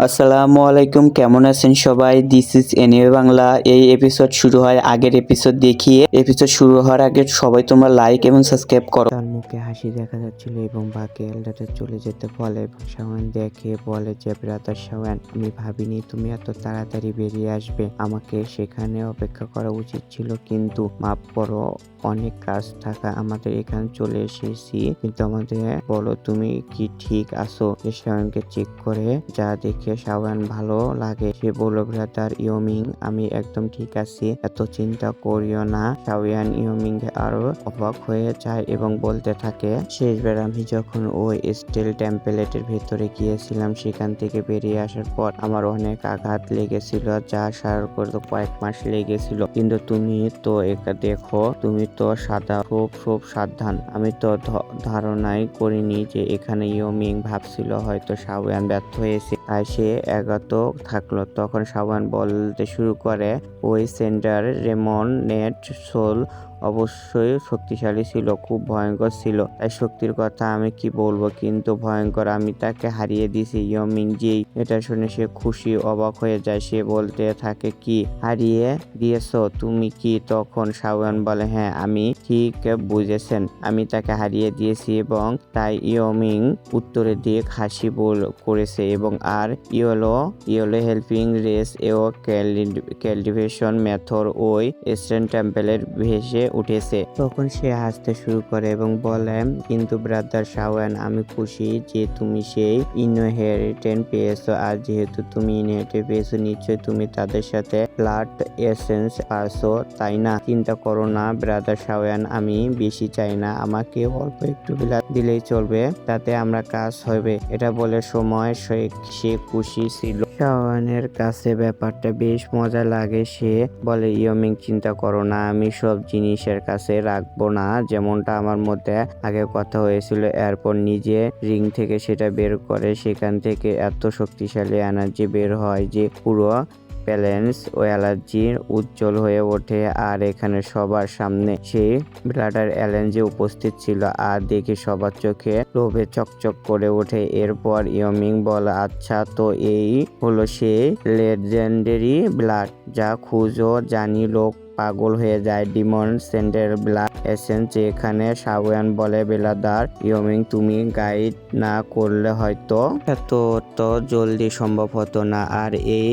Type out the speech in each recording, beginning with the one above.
আসসালামু আলাইকুম, কেমন আছেন সবাই? This is anyway Bangla. এই এপিসোড শুরু হয় আগের এপিসোড দেখিয়ে। এপিসোড শুরু হওয়ার আগে সবাই তোমরা লাইক এবং সাবস্ক্রাইব করো। তার মুখে হাসি দেখা যাচ্ছিল এবং বাকি এল্ডারটা চলে যেতে বলে এবং শাওয়ান দেখে বলে যে ব্রাদার শাওয়ান, আমি ভাবিনি তুমি এত তাড়াতাড়ি বেরিয়ে আসবে। আমাকে সেখানে অপেক্ষা করা উচিত ছিল, কিন্তু মাফ করো, অনেক কাজ থাকা আমাদের এখানে চলে এসেছি। কিন্তু আমাদের বলো তুমি কি ঠিক আছো? শাওয়ানকে চেক করে যা দেখে শাওয়ান ভালো লাগে। সে বলল, ব্রাদার ইয়মিং, আমি একদম ঠিক আছি, এত চিন্তা করিও না। শাওয়ান ইয়মিং আরো অবাক হয়ে যায় এবং বলতে থাকে, শেষবার আমি যখন ওই স্টিল টেম্পলেটের ভেতরে গিয়েছিলাম, সেখান থেকে বেরিয়ে আসার পর আমার অনেক আঘাত লেগেছিল, যা সারার করতে কয়েক মাস লেগেছিল। কিন্তু তুমি তো দেখো, তুমি তো খুব সাবধান। আমি তো ধারণাই করিনি যে এখানে ইয়মিং ভাবছিল হয়তো শাওয়ান ব্যর্থ হয়েছে, তাই সে এগোত থাকলো। তখন শাওয়ান বলতে শুরু করে, ওই সেন্টার রেমনেট সোল অবশ্যই শক্তিশালী ছিল, খুব ভয়ঙ্কর ছিল। তাই শক্তির কথা আমি কি বলবো, কিন্তু ভয়ঙ্কর। আমি তাকে হারিয়ে দিয়েছি। ইয়মিং যেই এটা শুনে সে খুশি অবাক হয়ে যায়। সে বলতে থাকে, কি হারিয়ে দিয়েছো তুমি কি? তখন শাওয়ান বলে, হ্যাঁ, আমি ঠিক বুঝেছেন, আমি তাকে হারিয়ে দিয়েছি। এবং তাই ইয়মিং উত্তরে দিয়ে হাসি করেছে এবং আর ইয়েলো হেল্পিং রেস ও ক্যালটিভেশন মেথড ওই স্ট্যান্ড টেম্পলের ভেসে উঠেছে। তখন সে হাসতে শুরু করে এবং বলে, কিন্তু ব্রাদার শাওয়ান, আমি খুশি যে তুমি সেই ইনহেরিটেন্স পেয়েছো। আর যেহেতু তুমি ইনহেরিটেন্স পেয়েছো, নিশ্চয়ই তুমি তাদের সাথে ব্লাড এসেন্স পারছো, তাই না? চিন্তা করো না ব্রাদার শাওয়ান, আমি বেশি চাই না, আমাকে অল্প একটু ব্লাড দিলেই চলবে, তাতে আমরা কাজ হবে। এটা বলে সময় সে খুশি ছিল। শাওয়ানের কাছে ব্যাপারটা বেশ মজা লাগে। সে বলে, ইয়মিং, চিন্তা করো না, আমি সব জিনিসের কাছে রাখবো না, যেমনটা আমার মধ্যে আগে কথা হয়েছিল। এরপর নিজে রিং থেকে সেটা বের করে। সেখান থেকে এত শক্তিশালী এনার্জি বের হয় যে পুরো প্যালেন্স ও অ্যালার্জির উজ্জ্বল হয়ে ওঠে। আর এখানে সবার সামনে সেই ব্লাডার অ্যালেঞ্জে উপস্থিত ছিল, আর দেখে সবার চোখে লোভে চকচক করে ওঠে। এরপর ইয়মিং বলে, আচ্ছা, তো এই হলো সেই লেজেন্ডারি ব্লাড, যা খুঁজো জানি লোক পাগল হয়ে যায়, ডিমন সেন্ডের ব্লাড এসেন্স। এখানে শাওয়ান বলে, ব্রাদার ইয়মিং, তুমি গাইড না করলে হয়তো এত জলদি সম্ভব হতো না। আর এই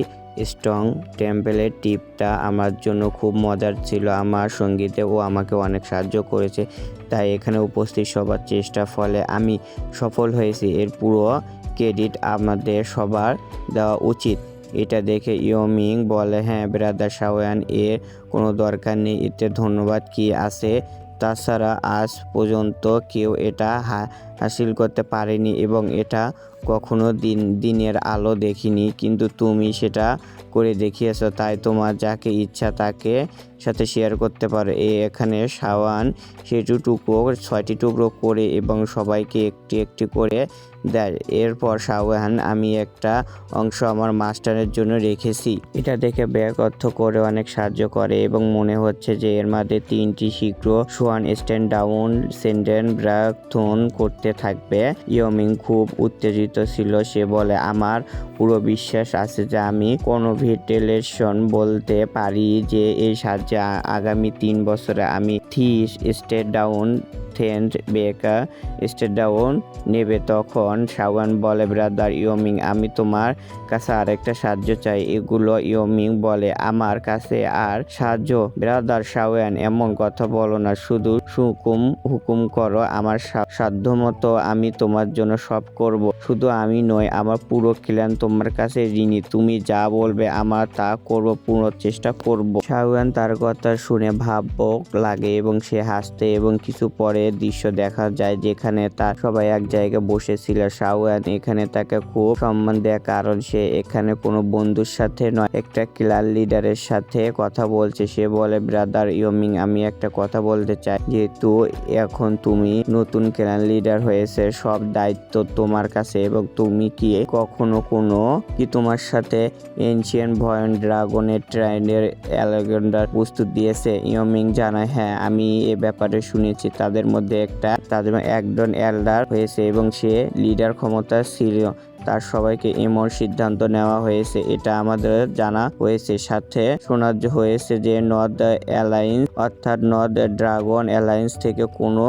স্ট্রং টেম্পলের টিপটা আমার জন্য খুব মজার ছিল। আমার সঙ্গীতে ও আমাকে অনেক সাহায্য করেছে, তাই এখানে উপস্থিত সবার চেষ্টার ফলে আমি সফল হয়েছি। এর পুরো ক্রেডিট আমাদের সবার দেওয়া উচিত। এটা দেখে ইয়মিং বলে, হ্যাঁ ব্রাদার শাওয়ান, এর কোনো দরকার নেই, এতে ধন্যবাদ কি আছে? তাছাড়া আজ পর্যন্ত কেউ এটা হাসিল করতে পারেনি এবং এটা কখনো দিনের আলো দেখিনি, কিন্তু তুমি সেটা করে দেখিয়েছো। তাই তোমার যাকে ইচ্ছা তাকে সাথে শেয়ার করতে পারো। এখানে শাওয়ান সেটি 6টি টুকরো করে এবং সবাইকে একটি একটি করে দেয়। এরপর শাওয়ান, আমি একটা অংশ আমার মাস্টারের জন্য রেখেছি। এটা দেখে ব্যাগ অর্থ করে অনেক সাহায্য করে এবং মনে হচ্ছে যে এর মধ্যে 3টি শীঘ্র সোয়ান স্ট্যান্ড ডাউন সেন্ডেন ব্রাকথন করতে থাকবে। ইয়মিং খুব উত্তেজিত ছিল। সে বলে, আমার পুরো বিশ্বাস আছে যে আমি কনভিটেলেশন বলতে পারি যে এই সাহায্যে আগামী 3 বছরে আমি স্টেট ডাউন স্টেট ডাউন নেবে। তখন শাওয়ান বলে, ব্রাদার ইয়মিং, আমি তোমার কাছে আরেকটা সাহায্য চাই। এগুলো ইয়মিং বলে, আমার কাছে আর সাহায্য? ব্রাদার শাওয়ান, এমন কথা বলো না, শুধু হুকুম করো, আমার সাধ্যমতো আমি তোমার জন্য সব করব। শুধু আমি নয়, আমার পুরো ক্ল্যান তোমার কাছে ঋণী। তুমি যা বলবে আমরা তা করব, পুরো চেষ্টা করব। শাওয়ান তার কথা শুনে ভাবুক লাগে এবং সে হাসতে এবং কিছু পরে দৃশ্য দেখা যায় যেখানে তার সবাই এক জায়গায় বসেছিল। শাওয়ান এখানে তাকে খুব সম্মান দেয়, কারণ সে এখানে কোনো বন্ধুর সাথে নয়, একটা ক্লান লিডারের সাথে কথা বলছে। সে বলে, ব্রাদার ইয়মিং, আমি একটা কথা বলতে চাই, যেহেতু এখন তুমি নতুন ক্লান লিডার হয়েছে, সব দায়িত্ব তোমার কাছে। এবং তুমি কি কখনো তোমার সাথে এনশিয়েন্ট ভয়ন ড্রাগনের ট্রাইনের অ্যালেকজান্ডার প্রস্তুত দিয়েছে? ইয়মিং জানায়, হ্যাঁ, আমি এ ব্যাপারে শুনেছি। তাদের মধ্যে একজন এল্ডার হয়েছে এবং সে লিডার ক্ষমতা ছিল। তার সবাইকে এমন সিদ্ধান্ত নেওয়া হয়েছে, এটা আমাদের জানা হয়েছে। সাথে শোনা হয়েছে যে নর্থ অ্যালায়েন্স অর্থাৎ নর্থ ড্রাগন অ্যালায়েন্স থেকে কোনো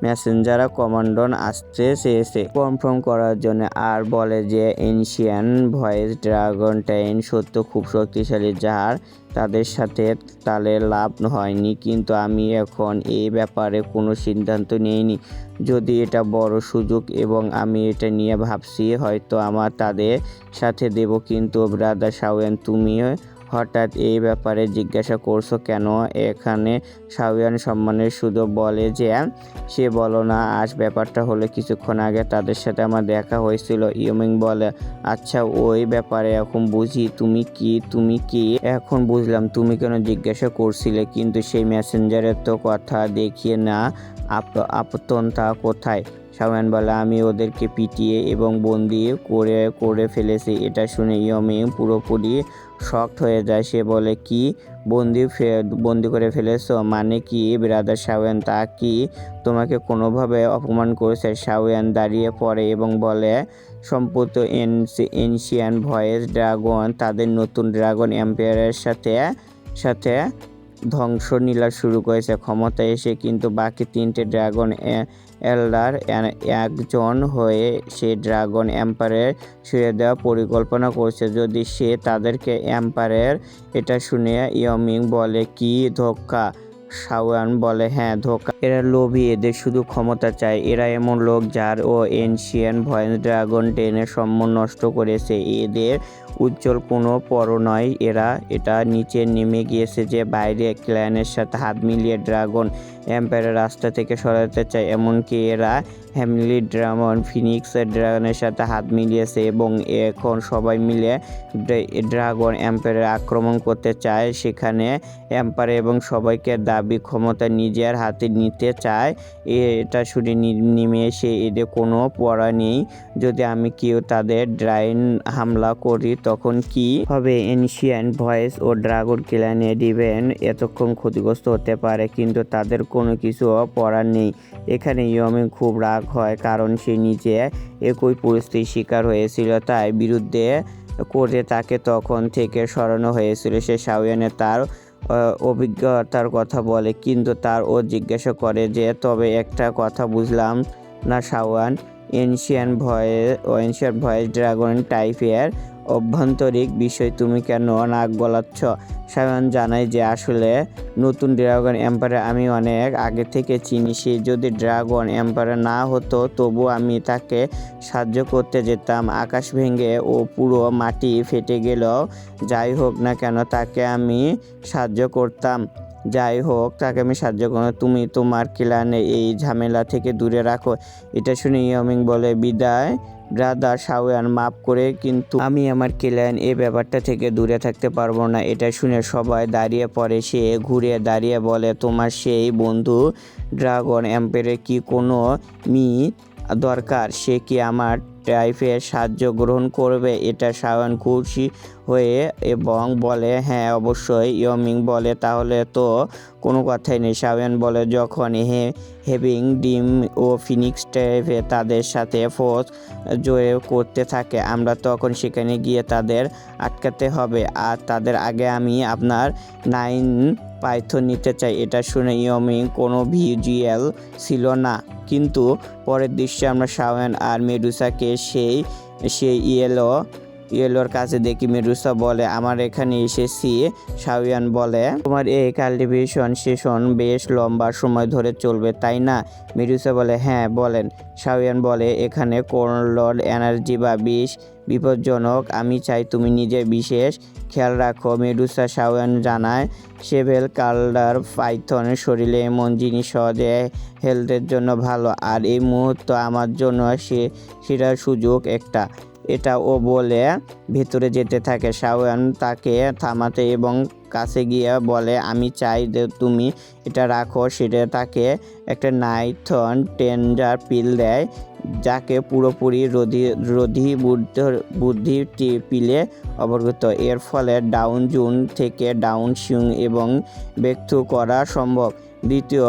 মেসেঞ্জার কমান্ডন আসতে চেয়েছে কনফার্ম করার জন্য, আর বলে যে এনশিয়ান ভয়েস ড্রাগনটাইন সত্য খুব শক্তিশালী, যার তাদের সাথে তালে লাভ হয়নি। কিন্তু আমি এখন এই ব্যাপারে কোনো সিদ্ধান্ত নিইনি। যদি এটা বড় সুযোগ এবং আমি এটা নিয়ে ভাবছি, হয়তো আমার তাদের সাথে দেব। কিন্তু ব্রাদার শাওয়ান, তুমি হঠাৎ এই ব্যাপারে জিজ্ঞাসা করছো কেন? এখানে শাওয়ান সম্মানের শুধু বলে যে সে বলো না। আজ ব্যাপারটা হলো কিছুক্ষণ আগে তাদের সাথে আমার দেখা হয়েছিল। ইয়মিং বলে, আচ্ছা ওই ব্যাপারে এখন বুঝি। তুমি কি এখন বুঝলাম তুমি কেন জিজ্ঞাসা করছিলে। কিন্তু সেই মেসেঞ্জারের তো কথা দেখিয়ে না আপতনটা কোথায়? শাওয়ান বলে, আমি ওদেরকে পিটিয়ে এবং বন্দি করে ফেলেছি। এটা শুনে ইয়মিং পুরোপুরি শকড হয়ে যায়। সে বলে, কি বন্দি করে ফেলেছো? মানে কি ব্রাদার শাওয়ান? তা কি তোমাকে কোনোভাবে অপমান করেছে? শাওয়ান দাঁড়িয়ে পড়ে এবং বলে, সম্পূর্ণ এনশিয়ান ভয়েস ড্রাগন তাদের নতুন ড্রাগন এম্পায়ারের সাথে ধ্বংসলীলা শুরু করেছে। ক্ষমতায় এসে কিন্তু বাকি 3টে ড্রাগন এল্ডার একজন হয়ে সে ড্রাগন এম্পায়ার সরিয়ে দেওয়ার পরিকল্পনা করছে যদি সে তাদেরকে এম্পায়ার। এটা শুনে ইয়মিং বলে, কি ধোঁকা? শাওয়ান বলে, হ্যাঁ ধোঁকা। এরা লোভী, এদের শুধু ক্ষমতা চায়। এরা এমন লোক যার ও এনশিয়ান ভয়েস ড্রাগন টেনের সম্মান নষ্ট করেছে। এদের উজ্জ্বল কোনো পর নয়। এটা নিচে নেমে গিয়েছে যে বাইরে ক্ল্যানের সাথে হাত মিলিয়ে ড্রাগন এম্পায়ারের রাস্তা থেকে সরাতে চায়। এমনকি এরা হ্যামলি ড্রাগন ফিনিক্স ড্রাগনের সাথে হাত মিলিয়েছে এবং এখন সবাই মিলে ড্রাগন এম্পায়ারের আক্রমণ করতে চায়। সেখানে এম্পায়ার এবং সবাইকে দাবি ক্ষমতা নিজের হাতে নিতে চায়। এটা শুনে নেমে এসে এদের কোনো পড়া নেই। যদি আমি কেউ তাদের ড্রাইন হামলা করি তখন কি হবে? এনশিয়ান ভয়েস ও ড্রাগন ক্ল্যানে ডিভেন এতক্ষণ ক্ষতিগ্রস্ত হতে পারে, কিন্তু তাদের কোনো কিছু পড়ার নেই। এখানে ইয়মিং খুব রাগ হয়, কারণ সে নিজে একই পরিস্থিতির শিকার হয়েছিল, তাই বিরুদ্ধে করে তাকে তখন থেকে সরানো হয়েছিল। সে শাওয়ানের তার অভিজ্ঞতার কথা বলে, কিন্তু ও জিজ্ঞাসা করে যে, তবে একটা কথা বুঝলাম না শাওয়ান, এনশিয়ান ভয়েস ড্রাগন টাইপের অভ্যন্তরিক বিষয় তুমি কেন নাক গলাচ্ছ? শাওয়ান জানায় যে আসলে নতুন ড্রাগন এম্পায়ার আমি অনেক আগে থেকে চিনি। সে যদি ড্রাগন এম্পায়ার না হতো তবু আমি তাকে সাহায্য করতে যেতাম। আকাশ ভেঙে ও পুরো মাটি ফেটে গেলেও যাই হোক না কেন তাকে আমি সাহায্য করতাম। তুমি তোমার ক্ল্যানে এই ঝামেলা থেকে দূরে রাখো। এটা শুনে ইয়মিং বলে, বিদায় ব্রাদার শাওয়ান, মাফ করে, কিন্তু আমি আমার ক্ল্যান এই ব্যাপারটা থেকে দূরে থাকতে পারবো না। এটা শুনে সবাই দাঁড়িয়ে পড়ে। সে ঘুরে দাঁড়িয়ে বলে, তোমার সেই বন্ধু ড্রাগন এম্পায়ারের কি কোনো দরকার? সে কি আমার টাইপের সাহায্য গ্রহণ করবে? এটা শাওয়ান খুশি হয়ে এবং বলে, হ্যাঁ অবশ্যই। ইয়মিং বলে, তাহলে তো কোনো কথাই নেই। শাওয়ান বলে, যখন হেভিং ডিম ও ফিনিক্স টাইপে তাদের সাথে ফোর্স জয় করতে থাকে, আমরা তখন সেখানে গিয়ে তাদের আটকাতে হবে, আর তাদের আগে আমি আপনার 9 পাইথন নিতে চাই। এটা শুনে ইয়মিং কোনো ভিজুয়াল ছিল না, কিন্তু পরের দৃশ্যে আমরা শাওয়ান আর মেডুসাকে সেই ইয়েলোর কাছে দেখি। মেডুসা বলে, আমার এখানে এসেছি। শাওয়ান বলে, তোমার এই কাল্টিভেশন সেশন বেশ লম্বা সময় ধরে চলবে, তাই না? মেডুসা বলে, হ্যাঁ বলেন। শাওয়ান বলে, এখানে কোনলোড এনার্জি বা বিষ বিপজ্জনক। আমি চাই তুমি নিজের বিশেষ খেয়াল রাখো। মেডুসা শাওয়ান জানায়, সেভেল কাল্ডার পাইথনের শরীরে এমন জিনিস সহজে হেলথের জন্য ভালো, আর এই মুহূর্ত আমার জন্য সেটার সুযোগ এটা ও বলে ভেতরে যেতে থাকে। শাওয়ান তাকে থামাতে এবং কাছে গিয়ে বলে আমি চাই যে তুমি এটা রাখো। সেটা তাকে একটা নাইথন টেন্ডার পিল দেয়, যাকে পুরোপুরি রোধী বুদ্ধি পিলে অবগত। এর ফলে ডাউন জুন থেকে ডাউন সিং এবং ব্যক্ত করা সম্ভব। দ্বিতীয়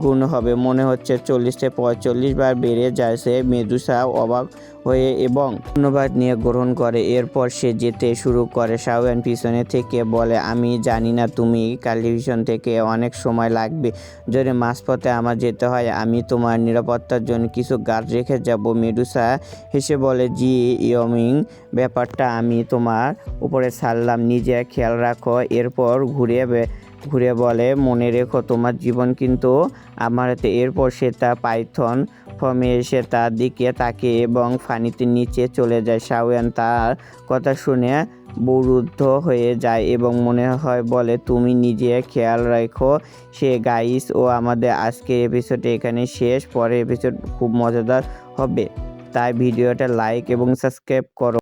গুণ হবে মনে হচ্ছে 40 থেকে 45 বার বেড়ে যাচ্ছে। মেদুসা অবাক হয়ে এবং ধন্যবাদ নিয়ে গ্রহণ করে। এরপর সে যেতে শুরু করে। শাওয়ান পিছনে থেকে বলে আমি জানি না তুমি টেলিভিশন থেকে অনেক সময় লাগবে, যদি মাঝপথে আমার যেতে হয় আমি তোমার নিরাপত্তার জন্য কিছু গার্ড রেখে যাব। মেডুসা হেসে বলে জি ইয়মিং, ব্যাপারটা আমি তোমার উপরে ছাড়লাম, নিজে খেয়াল রাখো। এরপর ঘুরে বলে মনে রেখো তোমার জীবন কিন্তু আমার হাতে। এরপর সে তার পাইথন ফর্মে এসে তার দিকে তাকে এবং ফানিতে নিচে চলে যায়। শাওয়ান তার কথা শুনে বরুদ্ধ হয়ে যায় এবং মনে হয় বলে তুমি নিজে খেয়াল রাখো। সে গাইস ও আমাদের আজকের এপিসোড এখানে শেষ। পরের এপিসোড খুব মজাদার হবে, তাই ভিডিওটা লাইক এবং সাবস্ক্রাইব করো।